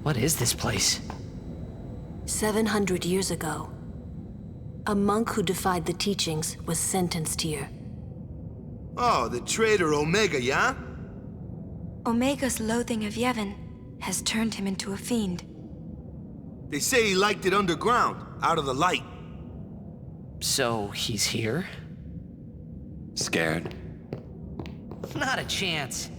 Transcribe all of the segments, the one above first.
What is this place? 700 years ago, a monk who defied the teachings was sentenced here. Oh, the traitor Omega, yeah? Omega's loathing of Yevon has turned him into a fiend. They say he liked it underground, out of the light. So, he's here? Scared? Not a chance.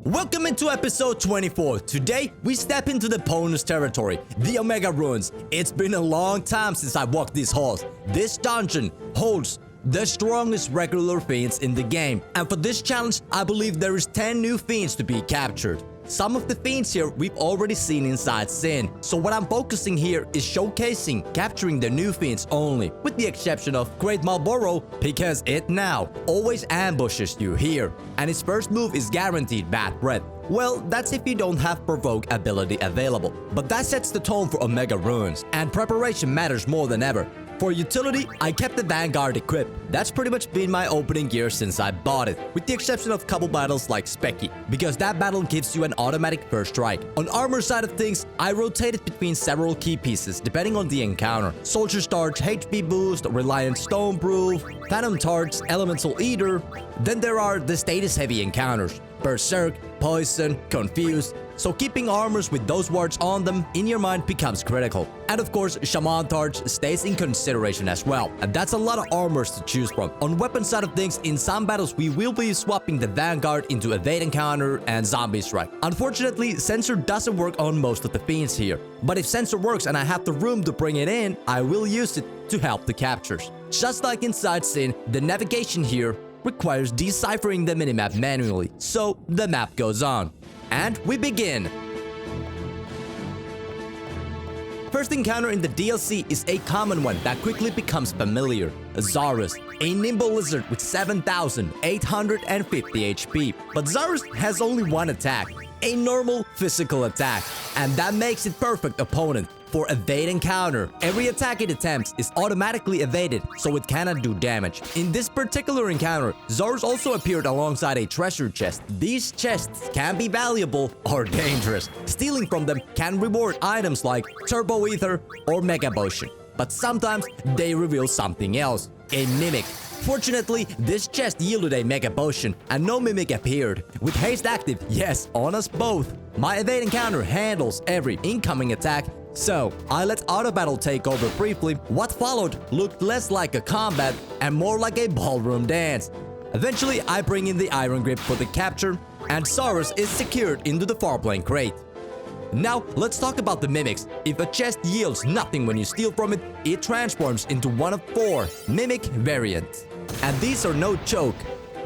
Welcome into episode 24. Today, we step into the opponent's territory, the Omega Ruins. It's been a long time since I walked these halls. This dungeon holds the strongest regular fiends in the game. And for this challenge, I believe there is 10 new fiends to be captured. Some of the fiends here we've already seen inside Sin, so what I'm focusing here is showcasing capturing the new fiends only, with the exception of Great Marlboro, because it now always ambushes you here, and its first move is guaranteed bad breath. Well, that's if you don't have provoke ability available, but that sets the tone for Omega Ruins, and preparation matters more than ever. For utility, I kept the Vanguard equipped. That's pretty much been my opening gear since I bought it, with the exception of couple battles like Specky, because that battle gives you an automatic first strike. On armor side of things, I rotated between several key pieces depending on the encounter. Soldier's Torch, HP boost, Reliant Stoneproof, Phantom Torch, Elemental Eater. Then there are the status heavy encounters, Berserk, Poison, Confused. So keeping armors with those wards on them in your mind becomes critical. And of course, Shaman Torch stays in consideration as well. And that's a lot of armors to choose from. On weapon side of things, in some battles we will be swapping the Vanguard into Evade Encounter and Zombie Strike. Unfortunately, Sensor doesn't work on most of the fiends here. But if Sensor works and I have the room to bring it in, I will use it to help the captures. Just like inside Sin, the navigation here requires deciphering the minimap manually. So the map goes on. And we begin! First encounter in the DLC is a common one that quickly becomes familiar. Zarus, a nimble lizard with 7,850 HP. But Zarus has only one attack, a normal physical attack. And that makes it perfect opponent for evade encounter. Every attack it attempts is automatically evaded, so it cannot do damage. In this particular encounter, Zarus also appeared alongside a treasure chest. These chests can be valuable or dangerous. Stealing from them can reward items like Turbo Ether or Mega Potion. But sometimes they reveal something else, a mimic. Fortunately, this chest yielded a Mega Potion and no mimic appeared. With haste active, yes, on us both. My evade encounter handles every incoming attack, so I let auto battle take over briefly. What followed looked less like a combat and more like a ballroom dance. Eventually, I bring in the Iron Grip for the capture, and Zarus is secured into the Farplane crate. Now, let's talk about the mimics. If a chest yields nothing when you steal from it, it transforms into one of 4 mimic variants. And these are no joke.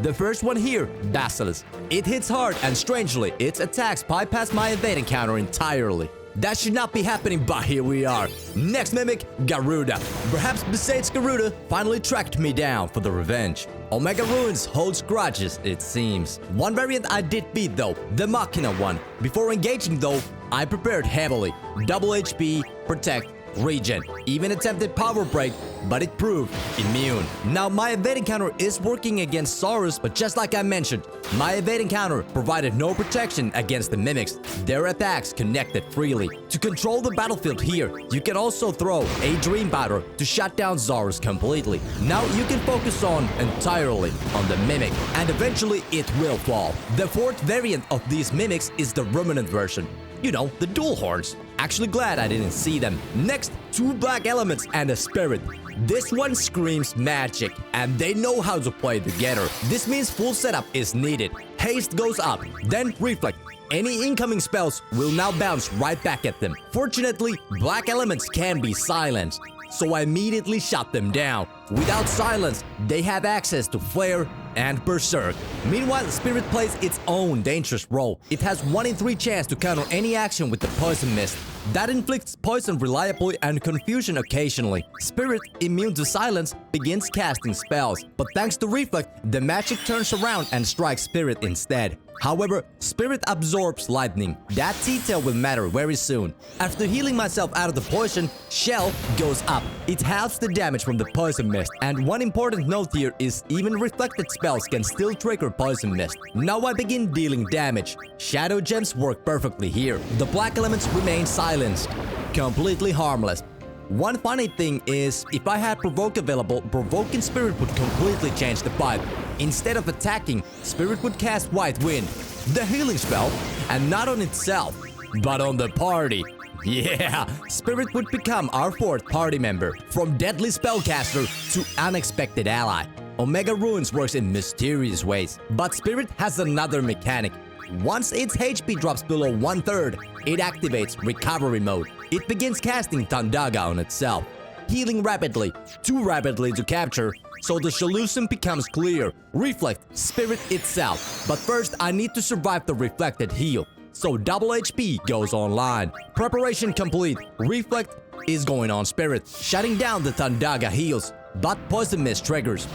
The first one here, Basilisk. It hits hard and strangely, its attacks bypass my evade encounter entirely. That should not be happening, but here we are. Next mimic, Garuda. Perhaps besides Garuda finally tracked me down for the revenge. Omega Ruins holds grudges, it seems. One variant I did beat though, the Machina one. Before engaging though, I prepared heavily. Double HP, protect, regen. Even attempted power break, but it proved immune. Now my evade encounter is working against Zarus, but just like I mentioned, my evade encounter provided no protection against the mimics. Their attacks connected freely. To control the battlefield here, you can also throw a Dream Powder to shut down Zarus completely. Now you can focus entirely on the mimic, and eventually it will fall. The 4th variant of these mimics is the Ruminant version. You know, the dual horns. Actually glad I didn't see them. Next, 2 black elements and a spirit. This one screams magic, and they know how to play together. This means full setup is needed. Haste goes up, then reflect. Any incoming spells will now bounce right back at them. Fortunately, black elements can be silenced, so I immediately shut them down. Without silence, they have access to Flare and Berserk. Meanwhile, Spirit plays its own dangerous role. It has 1 in 3 chance to counter any action with the Poison Mist. That inflicts poison reliably and confusion occasionally. Spirit, immune to silence, begins casting spells, but thanks to Reflect, the magic turns around and strikes Spirit instead. However, Spirit absorbs lightning. That detail will matter very soon. After healing myself out of the poison, Shell goes up. It halves the damage from the poison mist. And one important note here is even reflected spells can still trigger poison mist. Now I begin dealing damage. Shadow gems work perfectly here. The black elements remain silenced. Completely harmless. One funny thing is, if I had Provoke available, Provoking Spirit would completely change the fight. Instead of attacking, Spirit would cast White Wind, the healing spell, and not on itself, but on the party. Yeah, Spirit would become our fourth party member, from deadly spellcaster to unexpected ally. Omega Ruins works in mysterious ways, but Spirit has another mechanic. Once its HP drops below 1/3, it activates recovery mode. It begins casting Tandaga on itself, healing rapidly, too rapidly to capture, so the solution becomes clear. Reflect Spirit itself. But first I need to survive the reflected heal, so double HP goes online. Preparation complete. Reflect is going on Spirit, shutting down the Tandaga heals, but Poison Mist triggers.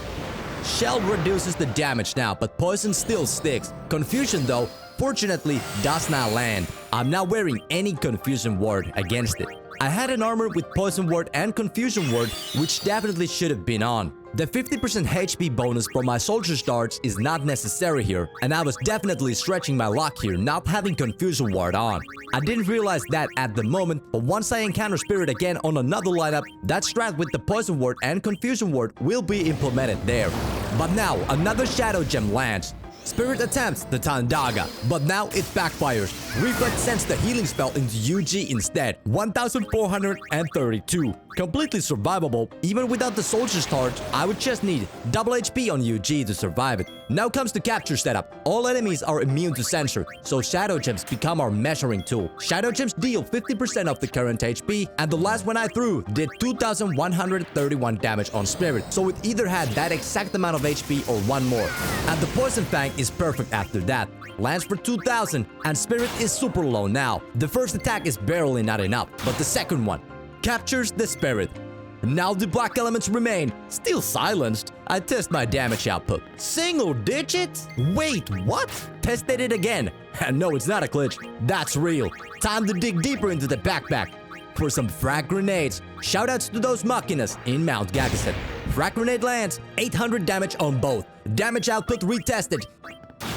Shell reduces the damage now, but poison still sticks. Confusion though, fortunately, does not land. I'm not wearing any Confusion Ward against it. I had an armor with Poison Ward and Confusion Ward, which definitely should have been on. The 50% HP bonus from my Soldier's Darts is not necessary here, and I was definitely stretching my luck here not having Confusion Ward on. I didn't realize that at the moment, but once I encounter Spirit again on another lineup, that strat with the Poison Ward and Confusion Ward will be implemented there. But now, another Shadow Gem lands. Spirit attempts the Tandaga, but now it backfires. Reflect sends the healing spell into UG instead. 1432. Completely survivable. Even without the Soldier's Torch, I would just need double HP on UG to survive it. Now comes the capture setup. All enemies are immune to censor, so Shadow Gems become our measuring tool. Shadow Gems deal 50% of the current HP, and the last one I threw did 2131 damage on Spirit, so it either had that exact amount of HP or one more. And the Poison Fang is perfect after that. Lands for 2000, and Spirit is super low now. The first attack is barely not enough, but the second one captures the Spirit. Now the black elements remain, still silenced. I test my damage output. Single digits? Wait, what? Tested it again. And no, it's not a glitch. That's real. Time to dig deeper into the backpack for some frag grenades. Shoutouts to those machinas in Mount Gagaset. Frag grenade lands, 800 damage on both. Damage output retested,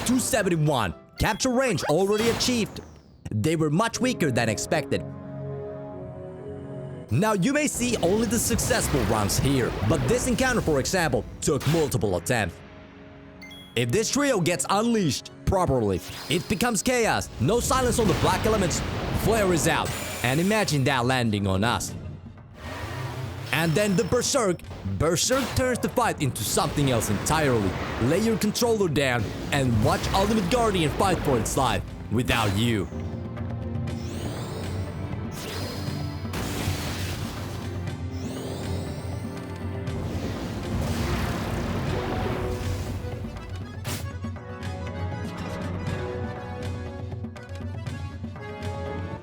271. Capture range already achieved. They were much weaker than expected. Now you may see only the successful runs here, but this encounter, for example, took multiple attempts. If this trio gets unleashed properly, it becomes chaos. No silence on the black elements, flare is out, and imagine that landing on us. And then the Berserk turns the fight into something else entirely. Lay your controller down and watch Ultimate Guardian fight for its life without you.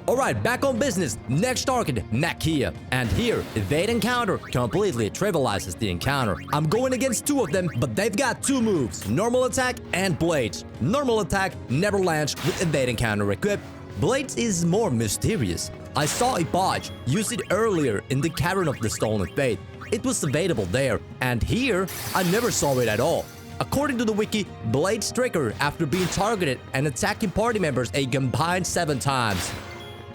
Alright, back on business. Next target, Nakia. And here, evade encounter completely trivializes the encounter. I'm going against two of them, but they've got two moves, normal attack and blades. Normal attack never lands with evade encounter equipped. Blades is more mysterious. I saw a botch, use it earlier in the Cavern of the Stolen Faith. It was available there, and here, I never saw it at all. According to the wiki, blades trigger after being targeted and attacking party members a combined 7 times.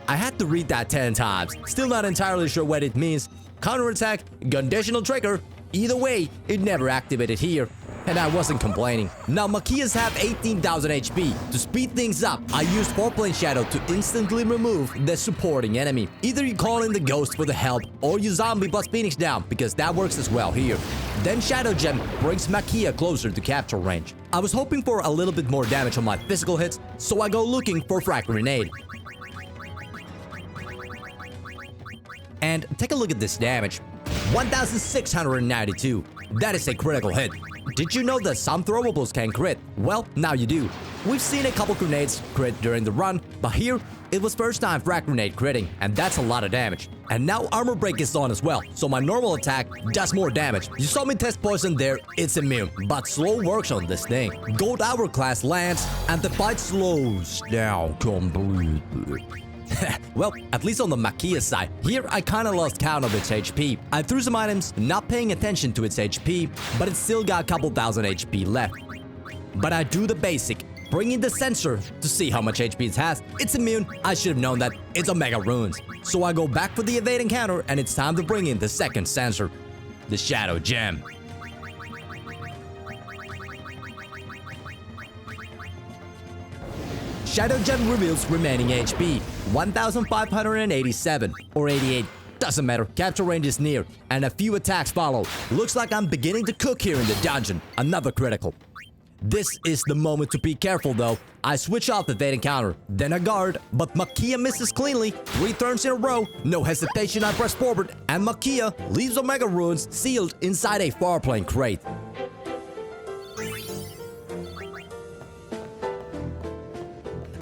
I had to read that 10 times. Still not entirely sure what it means. Counterattack, conditional trigger. Either way, it never activated here. And I wasn't complaining. Now Makias have 18,000 HP. To speed things up, I used 4-plane shadow to instantly remove the supporting enemy. Either you call in the ghost for the help, or you zombie plus Phoenix down, because that works as well here. Then Shadow Gem brings Makia closer to capture range. I was hoping for a little bit more damage on my physical hits, so I go looking for Frag Grenade. And take a look at this damage. 1692. That is a critical hit. Did you know that some throwables can crit? Well, now you do. We've seen a couple grenades crit during the run, but here, it was first time frag grenade critting, and that's a lot of damage. And now armor break is on as well, so my normal attack does more damage. You saw me test poison there, it's immune, but slow works on this thing. Gold hourglass lands, and the fight slows down completely. Well, at least on the Makia side. Here, I kinda lost count of its HP. I threw some items, not paying attention to its HP, but it still got a couple thousand HP left. But I do the basic, bring in the sensor to see how much HP it has. It's immune, I should have known that, it's Omega Runes. So I go back for the evade encounter, and it's time to bring in the second sensor, the Shadow Gem. Shadow Gem reveals remaining HP, 1587 or 88. Doesn't matter, capture range is near, and a few attacks follow. Looks like I'm beginning to cook here in the dungeon. Another critical. This is the moment to be careful though. I switch off the evade encounter, then a guard, but Makia misses cleanly. 3 turns in a row, no hesitation, I press forward, and Makia leaves Omega Runes sealed inside a Farplane crate.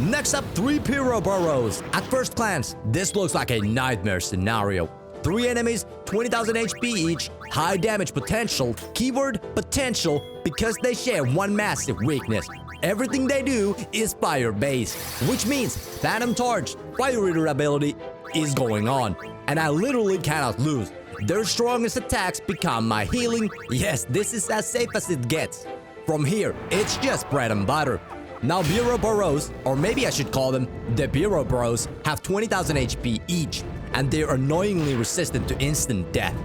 Next up, 3 Pyro Burrows. At first glance, this looks like a nightmare scenario. 3 enemies, 20,000 HP each, high damage potential, keyword potential, because they share one massive weakness. Everything they do is fire-based, which means Phantom Charge, Fire Eater ability, is going on, and I literally cannot lose. Their strongest attacks become my healing. Yes, this is as safe as it gets. From here, it's just bread and butter. Now Bureau Burrows, or maybe I should call them the Bureau Bros, have 20,000 HP each, and they're annoyingly resistant to instant death.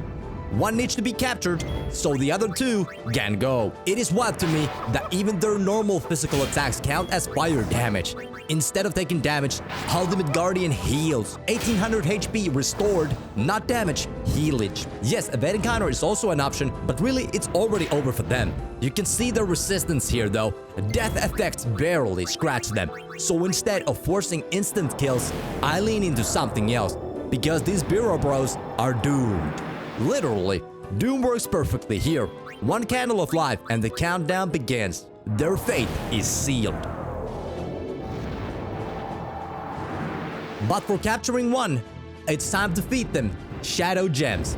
One needs to be captured, so the other 2 can go. It is wild to me that even their normal physical attacks count as fire damage. Instead of taking damage, Ultimate Guardian heals. 1800 HP restored, not damage, healage. Yes, evade encounter is also an option, but really it's already over for them. You can see their resistance here though. Death effects barely scratch them. So instead of forcing instant kills, I lean into something else. Because these Bureau Bros are doomed. Literally, doom works perfectly here. 1 candle of life and the countdown begins. Their fate is sealed. But for capturing 1, it's time to feed them Shadow Gems.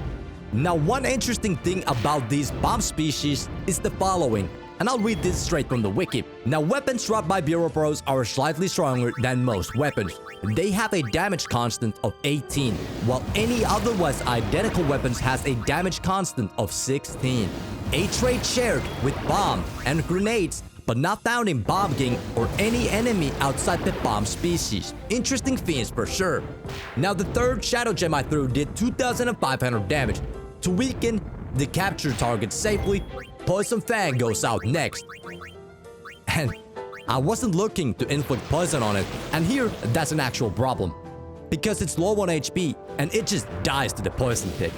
Now, one interesting thing about these bomb species is the following, and I'll read this straight from the wiki. Now, weapons dropped by Bureau Bros are slightly stronger than most weapons. They have a damage constant of 18, while any otherwise identical weapons has a damage constant of 16. A trait shared with bomb and grenades, but not found in Bomb King or any enemy outside the bomb species. Interesting fiends for sure. Now the third Shadow Gem I threw did 2,500 damage. To weaken the captured target safely, Poison Fang goes out next. And I wasn't looking to inflict poison on it, and here that's an actual problem. Because it's low on HP, and it just dies to the poison pit.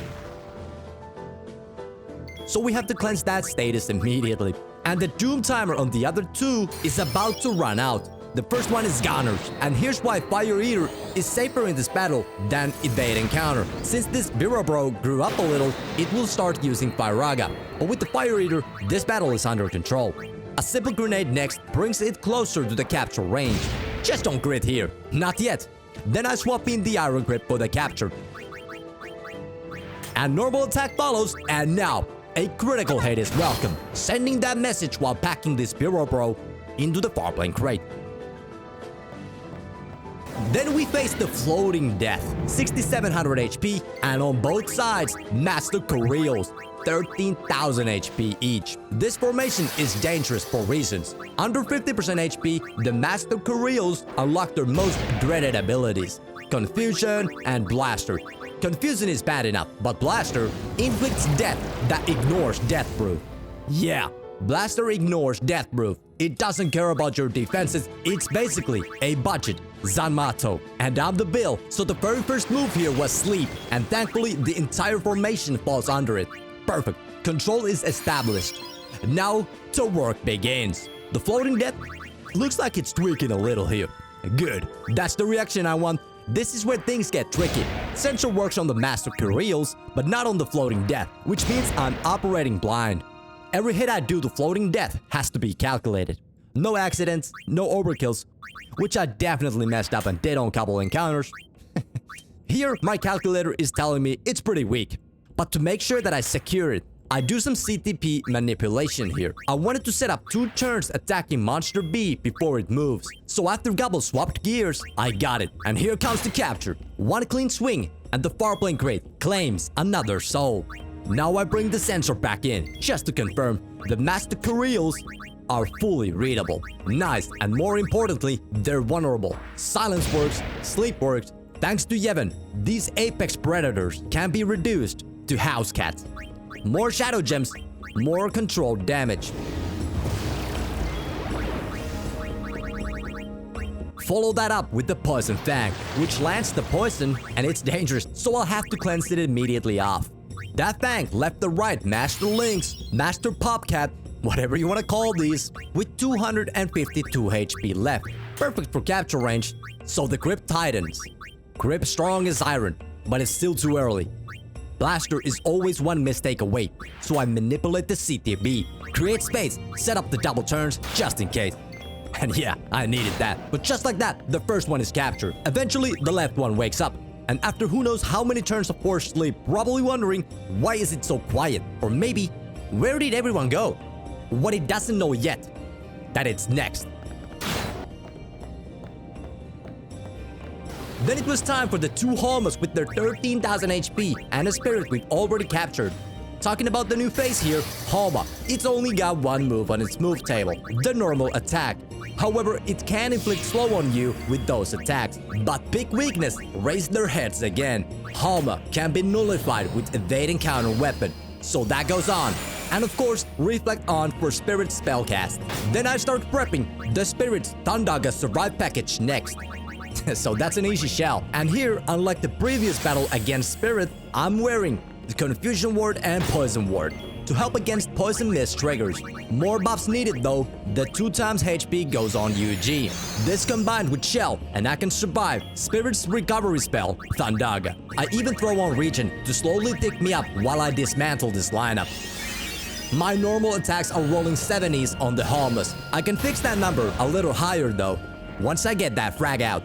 So we have to cleanse that status immediately. And the doom timer on the other 2 is about to run out. The first one is Gunners, and here's why Fire Eater is safer in this battle than Evade Encounter. Since this Bureau Bro grew up a little, it will start using Firaga. But with the Fire Eater, this battle is under control. A simple grenade next brings it closer to the capture range. Just don't crit here. Not yet. Then I swap in the Iron Grip for the capture. And normal attack follows, and now a critical hit is welcome, sending that message while packing this Bureau Bro into the Farplane crate. Then we face the Floating Death, 6700 HP, and on both sides, Master Koreos, 13,000 HP each. This formation is dangerous for reasons. Under 50% HP, the Master Koreos unlock their most dreaded abilities, Confusion and Blaster. Confusion is bad enough, but Blaster inflicts death that ignores Death Proof. Yeah, Blaster ignores Death Proof. It doesn't care about your defenses, it's basically a budget Zanmato. And I'm the Bill, so the very first move here was Sleep, and thankfully the entire formation falls under it. Perfect, control is established. Now, the work begins. The Floating Death looks like it's tweaking a little here. Good, that's the reaction I want. This is where things get tricky. Sensor works on the Master Koreos, but not on the Floating Death, which means I'm operating blind. Every hit I do to floating death has to be calculated. No accidents, no overkills, which I definitely messed up and did on a couple encounters. Here, my calculator is telling me it's pretty weak. But to make sure that I secure it, I do some CTP manipulation here. I wanted to set up 2 turns attacking Monster B before it moves. So after Gobble swapped gears, I got it. And here comes the capture. 1 clean swing, and the Farplane crate claims another soul. Now I bring the sensor back in, just to confirm the Master Kurios are fully readable. Nice, and more importantly, they're vulnerable. Silence works, sleep works. Thanks to Yevon, these apex predators can be reduced to house cats. More shadow gems, more controlled damage. Follow that up with the Poison Fang, which lands the poison and it's dangerous, so I'll have to cleanse it immediately off. That Fang left the right Master Lynx, Master Popcat, whatever you want to call these, with 252 HP left. Perfect for capture range, so the Grip tightens. Grip strong as iron, but it's still too early. Blaster is always 1 mistake away, so I manipulate the CTB, create space, set up the double turns just in case. And yeah, I needed that. But just like that, the first one is captured. Eventually, the left one wakes up. And after who knows how many turns of forced sleep, probably wondering, why is it so quiet? Or maybe, where did everyone go? What it doesn't know yet, that it's next. Then it was time for the 2 Holmas with their 13,000 HP and a spirit we've already captured. Talking about the new phase here, Halma, it's only got 1 move on its move table, the normal attack. However, it can inflict slow on you with those attacks. But big weakness raised their heads again. Halma can be nullified with evade and counter weapon, so that goes on. And of course, reflect on for Spirit spellcast. Then I start prepping the Spirit's Thundaga Survive package next. So that's an easy shell. And here, unlike the previous battle against Spirit, I'm wearing the Confusion Ward and Poison Ward to help against Poison Mist triggers. More buffs needed though, the 2 times HP goes on UG. This combined with Shell, and I can survive Spirit's recovery spell, Thundaga. I even throw on Regen to slowly pick me up while I dismantle this lineup. My normal attacks are rolling 70s on the Halmas. I can fix that number a little higher though, once I get that frag out.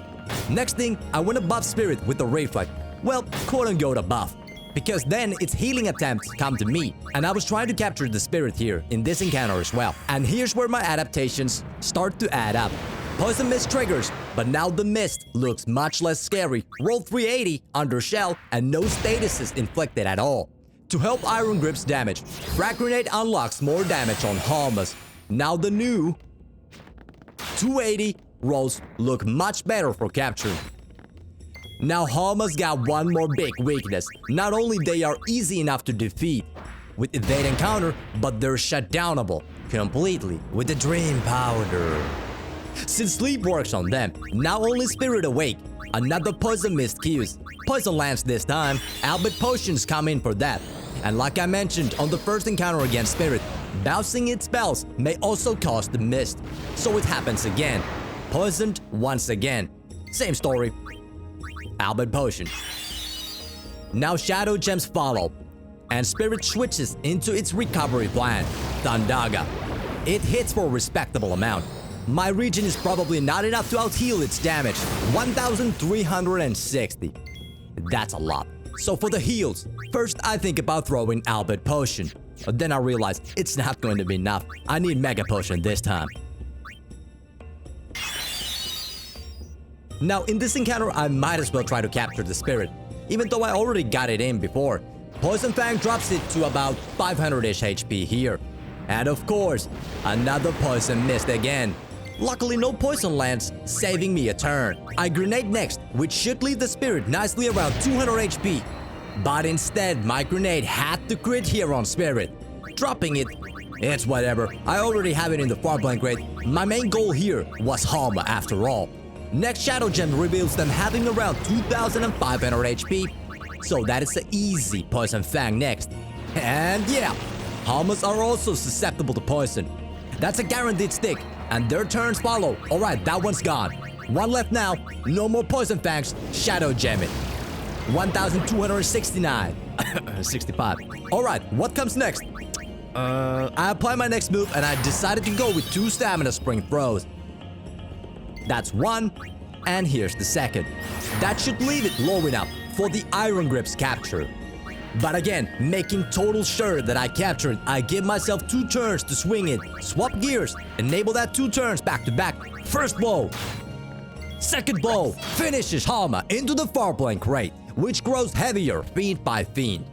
Next thing, I want to buff Spirit with the Reflect. Well, quote-unquote a buff. Because then its healing attempts come to me. And I was trying to capture the Spirit here in this encounter as well. And here's where my adaptations start to add up. Poison Mist triggers, but now the mist looks much less scary. Roll 380 under Shell and no statuses inflicted at all. To help Iron Grip's damage, Frag Grenade unlocks more damage on Halmas. Now the new 280 rolls look much better for capturing. Now Halma's got 1 more big weakness. Not only they are easy enough to defeat with evade and counter, but they're shutdownable completely with the Dream Powder. Since sleep works on them, now only Spirit awake. Another Poison Mist cues. Poison Lance this time, Albert Potions come in for that. And like I mentioned on the first encounter against Spirit, bouncing its spells may also cause the mist. So it happens again. Poisoned once again. Same story. Albert Potion. Now Shadow Gems follow, and Spirit switches into its recovery plan, Thundaga. It hits for a respectable amount. My Regen is probably not enough to out-heal its damage, 1,360. That's a lot. So for the heals, first I think about throwing Albert Potion. But then I realize it's not going to be enough. I need Mega Potion this time. Now in this encounter, I might as well try to capture the Spirit, even though I already got it in before. Poison Fang drops it to about 500-ish HP here. And of course, another Poison Mist again. Luckily no Poison Lance, saving me a turn. I grenade next, which should leave the Spirit nicely around 200 HP. But instead, my grenade had to crit here on Spirit. Dropping it, it's whatever. I already have it in the Farplane crate. My main goal here was Halma after all. Next Shadow Gem reveals them having around 2,500 HP, so that is an easy Poison Fang next. And yeah, Halmas are also susceptible to poison. That's a guaranteed stick, and their turns follow. Alright, that one's gone. 1 left now, no more Poison Fangs, Shadow Gem it. 1,269. 65. Alright, what comes next? I apply my next move and I decided to go with 2 stamina spring throws. That's 1, and here's the second. That should leave it low enough for the Iron Grip's capture. But again, making total sure that I capture it, I give myself 2 turns to swing it, swap gears, enable that 2 turns back to back. First blow. Second blow finishes Halma into the Farblink crate, which grows heavier fiend by fiend.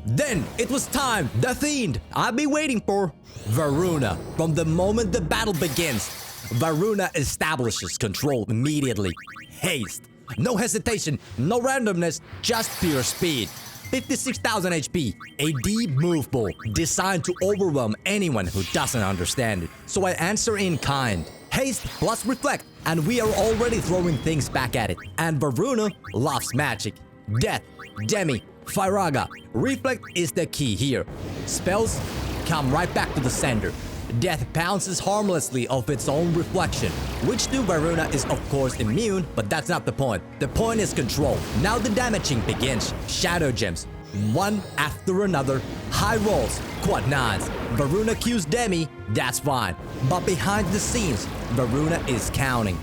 Then it was time, the fiend I've been waiting for, Varuna. From the moment the battle begins, Varuna establishes control immediately. Haste. No hesitation, no randomness, just pure speed. 56,000 HP, a deep move pool designed to overwhelm anyone who doesn't understand it. So I answer in kind. Haste plus reflect, and we are already throwing things back at it. And Varuna loves magic. Death, Demi, Firaga. Reflect is the key here. Spells come right back to the sender. Death bounces harmlessly off its own reflection, which to Varuna is of course immune, but that's not the point. The point is control. Now the damaging begins. Shadow gems, one after another, high rolls, quad 9s. Varuna cues Demi, that's fine. But behind the scenes, Varuna is counting.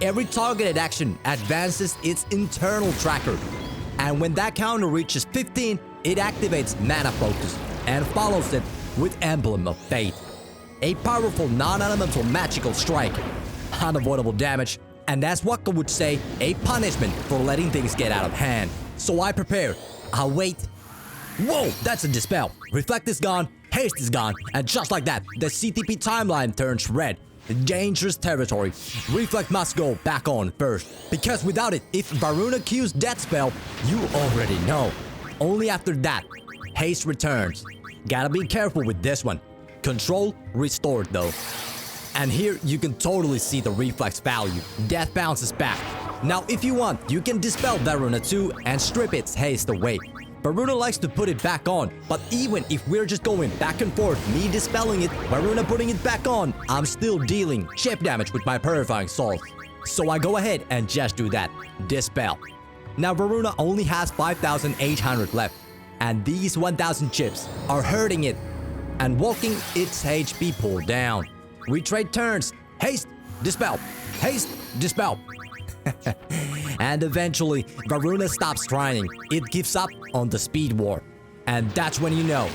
Every targeted action advances its internal tracker. And when that counter reaches 15, it activates Mana Focus and follows it with Emblem of Fate. A powerful non-elemental magical strike. Unavoidable damage, and as Waka would say, a punishment for letting things get out of hand. So I prepare. I'll wait. Whoa, that's a dispel. Reflect is gone, haste is gone, and just like that, the CTP timeline turns red. Dangerous territory. Reflect must go back on first, because without it, if Varuna cues Death Spell, you already know. Only after that, haste returns. Gotta be careful with this one. Control restored though. And here you can totally see the reflex value. Death bounces back. Now if you want, you can dispel Varuna too and strip its haste away. Varuna likes to put it back on, but even if we're just going back and forth, me dispelling it, Varuna putting it back on, I'm still dealing chip damage with my Purifying Salt. So I go ahead and just do that. Dispel. Now Varuna only has 5,800 left, and these 1,000 chips are hurting it and walking its HP pool down. We trade turns. Haste, dispel. Haste, dispel. And eventually, Varuna stops trying. It gives up on the speed war. And that's when you know,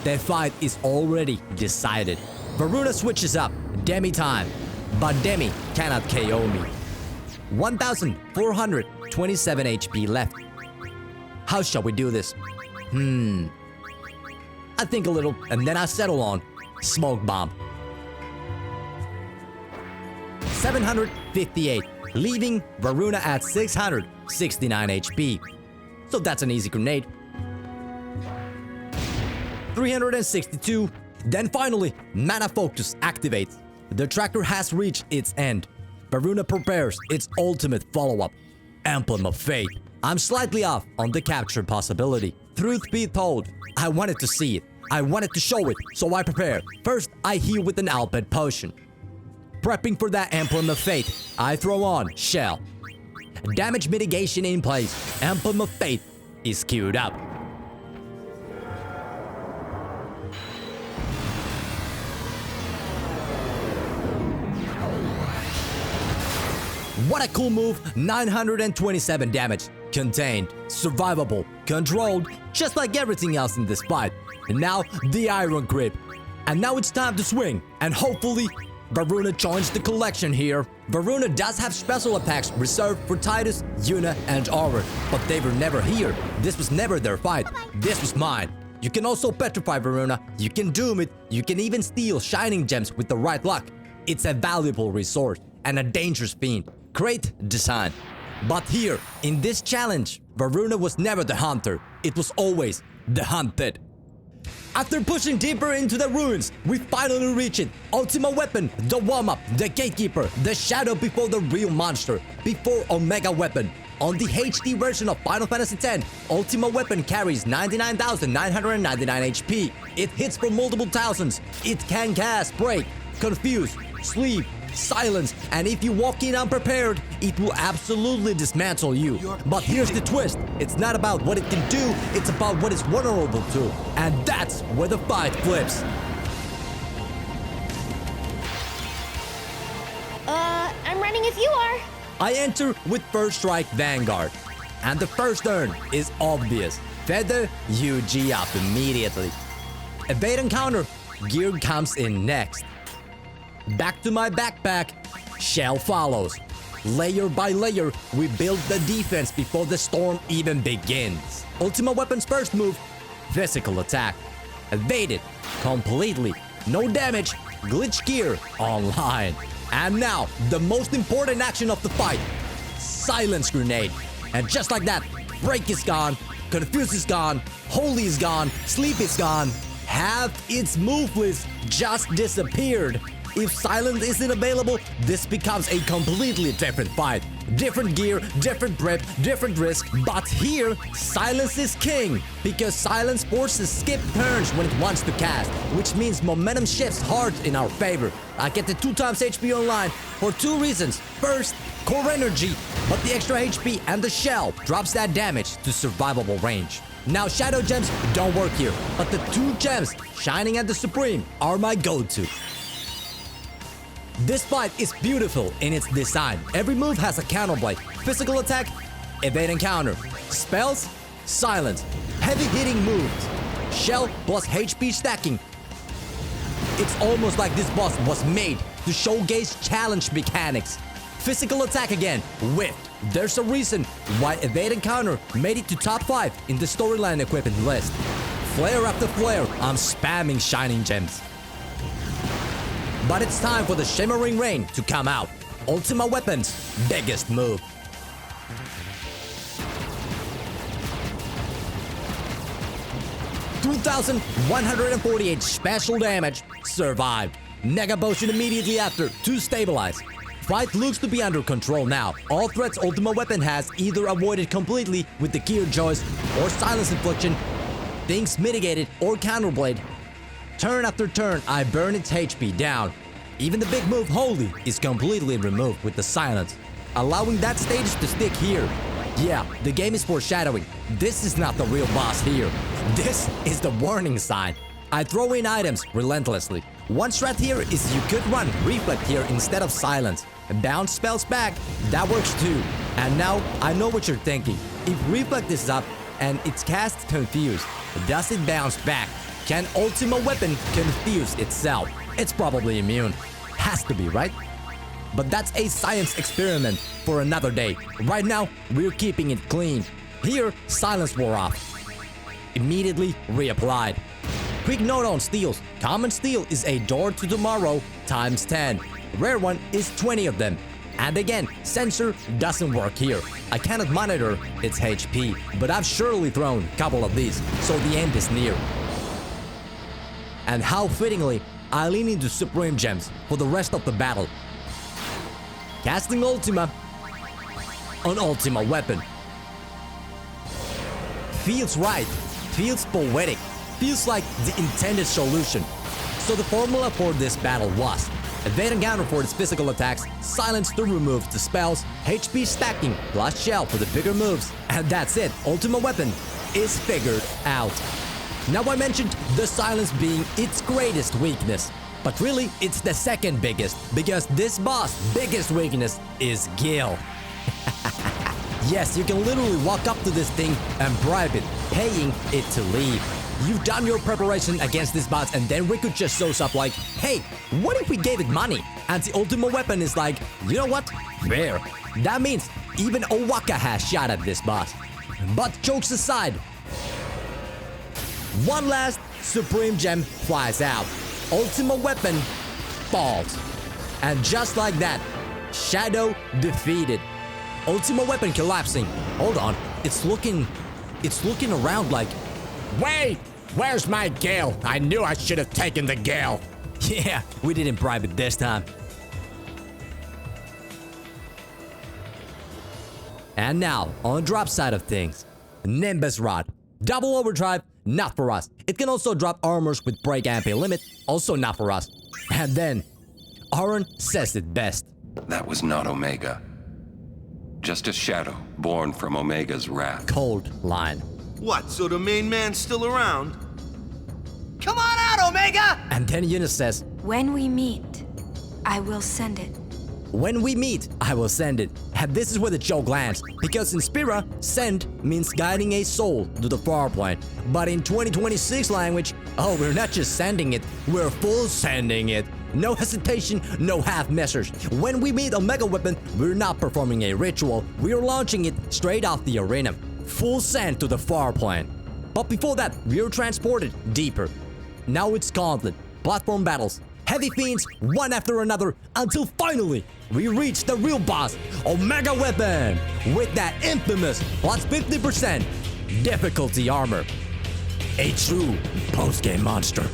the fight is already decided. Varuna switches up. Demi time. But Demi cannot KO me. 1,427 HP left. How shall we do this? I think a little, and then I settle on Smoke Bomb. 758, leaving Varuna at 669 HP. So that's an easy grenade. 362, then finally, Mana Focus activates. The tracker has reached its end. Varuna prepares its ultimate follow-up, Emblem of Fate. I'm slightly off on the capture possibility. Truth be told, I wanted to see it. I wanted to show it, so I prepare. First, I heal with an Alped potion. Prepping for that Emblem of Fate, I throw on Shell. Damage mitigation in place. Emblem of Fate is queued up. What a cool move, 927 damage. Contained, survivable, controlled, just like everything else in this fight. And now, the Iron Grip. And now it's time to swing, and hopefully, Varuna joins the collection here. Varuna does have special attacks reserved for Tidus, Yuna, and Aura, but they were never here. This was never their fight. This was mine. You can also petrify Varuna, you can doom it, you can even steal shining gems with the right luck. It's a valuable resource, and a dangerous fiend. Great design. But here, in this challenge, Varuna was never the hunter. It was always the hunted. After pushing deeper into the ruins, we finally reach it. Ultima Weapon, the warm-up, the gatekeeper, the shadow before the real monster, before Omega Weapon. On the HD version of Final Fantasy X, Ultima Weapon carries 99,999 HP. It hits for multiple thousands. It can cast Break, Confuse, Sleep, silence, and if you walk in unprepared, it will absolutely dismantle you. But here's the twist. It's not about what it can do, it's about what it's vulnerable to. And that's where the fight flips. I'm running if you are. I enter with First Strike Vanguard. And the first turn is obvious. Feather UG up immediately. Evade and counter. Gear comes in next. Back to my backpack. Shell follows. Layer by layer, we build the defense before the storm even begins. Ultima Weapon's first move, physical attack. Evaded completely. No damage. Glitch gear online. And now, the most important action of the fight. Silence grenade. And just like that, break is gone, confuse is gone, holy is gone, sleep is gone. Half its move list just disappeared. If silence isn't available, this becomes a completely different fight. Different gear, different prep, different risk. But here, silence is king. Because silence forces skip turns when it wants to cast, which means momentum shifts hard in our favor. I get the 2 times HP online for 2 reasons. First, core energy, but the extra HP and the shell drops that damage to survivable range. Now shadow gems don't work here, but the 2 gems, Shining and the Supreme, are my go-to. This fight is beautiful in its design. Every move has a counterblade. Physical attack, evade and counter. Spells, silence. Heavy hitting moves. Shell plus HP stacking. It's almost like this boss was made to showcase challenge mechanics. Physical attack again, whiffed. There's a reason why evade and counter made it to top 5 in the storyline equipment list. Flare after flare, I'm spamming shining gems. But it's time for the Shimmering Rain to come out. Ultima Weapon's biggest move. $2,148 special damage. Survived. Nega Potion immediately after to stabilize. Fight looks to be under control now. All threats Ultima Weapon has either avoided completely with the gear choice or silence infliction, things mitigated or counterblade. Turn after turn, I burn its HP down. Even the big move Holy is completely removed with the silence, allowing that stage to stick here. Yeah, the game is foreshadowing. This is not the real boss here. This is the warning sign. I throw in items relentlessly. One strat here is you could run Reflect here instead of silence. Bounce spells back, that works too. And now I know what you're thinking. If Reflect is up and it's cast Confused, does it bounce back? Can Ultima Weapon confuse itself? It's probably immune. Has to be, right? But that's a science experiment for another day. Right now, we're keeping it clean. Here, silence wore off. Immediately reapplied. Quick note on steals. Common steal is a door to tomorrow times 10. Rare one is 20 of them. And again, sensor doesn't work here. I cannot monitor its HP, but I've surely thrown a couple of these, so the end is near. And how fittingly, I lean into Supreme Gems for the rest of the battle. Casting Ultima on Ultima Weapon. Feels right, feels poetic, feels like the intended solution. So the formula for this battle was evade and counter for its physical attacks, silence to remove the spells, HP stacking plus shell for the bigger moves, and that's it. Ultima Weapon is figured out. Now I mentioned the silence being its greatest weakness, but really it's the second biggest, because this boss' biggest weakness is Gil. Yes, you can literally walk up to this thing and bribe it, paying it to leave. You've done your preparation against this boss and then Riku just shows up like, hey, what if we gave it money? And the Ultima Weapon is like, you know what? Fair. That means even Owaka has shot at this boss. But jokes aside, one last Supreme Gem flies out. Ultima Weapon falls. And just like that, Shadow defeated. Ultima Weapon collapsing. Hold on, it's looking around like, wait, where's my Gale? I knew I should have taken the Gale. Yeah, we didn't bribe it this time. And now, on the drop side of things, Nimbus Rod. Double Overdrive, not for us. It can also drop armors with break MP limit, also not for us. And then, Aaron says it best. That was not Omega. Just a shadow born from Omega's wrath. Cold line. What, so the main man's still around? Come on out, Omega! And then Eunice says, When we meet, I will send it. when we meet, I will send it. And this is where the joke lands, because in Spira, send means guiding a soul to the far plane. But in 2026 language, oh, we're not just sending it, we're full sending it. No hesitation, no half measures. When we meet Omega Weapon, we're not performing a ritual, we're launching it straight off the arena. Full send to the far plane. But before that, we're transported deeper. Now it's gauntlet, platform battles, heavy fiends, one after another, until finally, we reach the real boss, Omega Weapon, with that infamous plus 50% difficulty armor. A true post-game monster.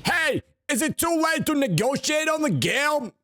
Hey, is it too late to negotiate on the game?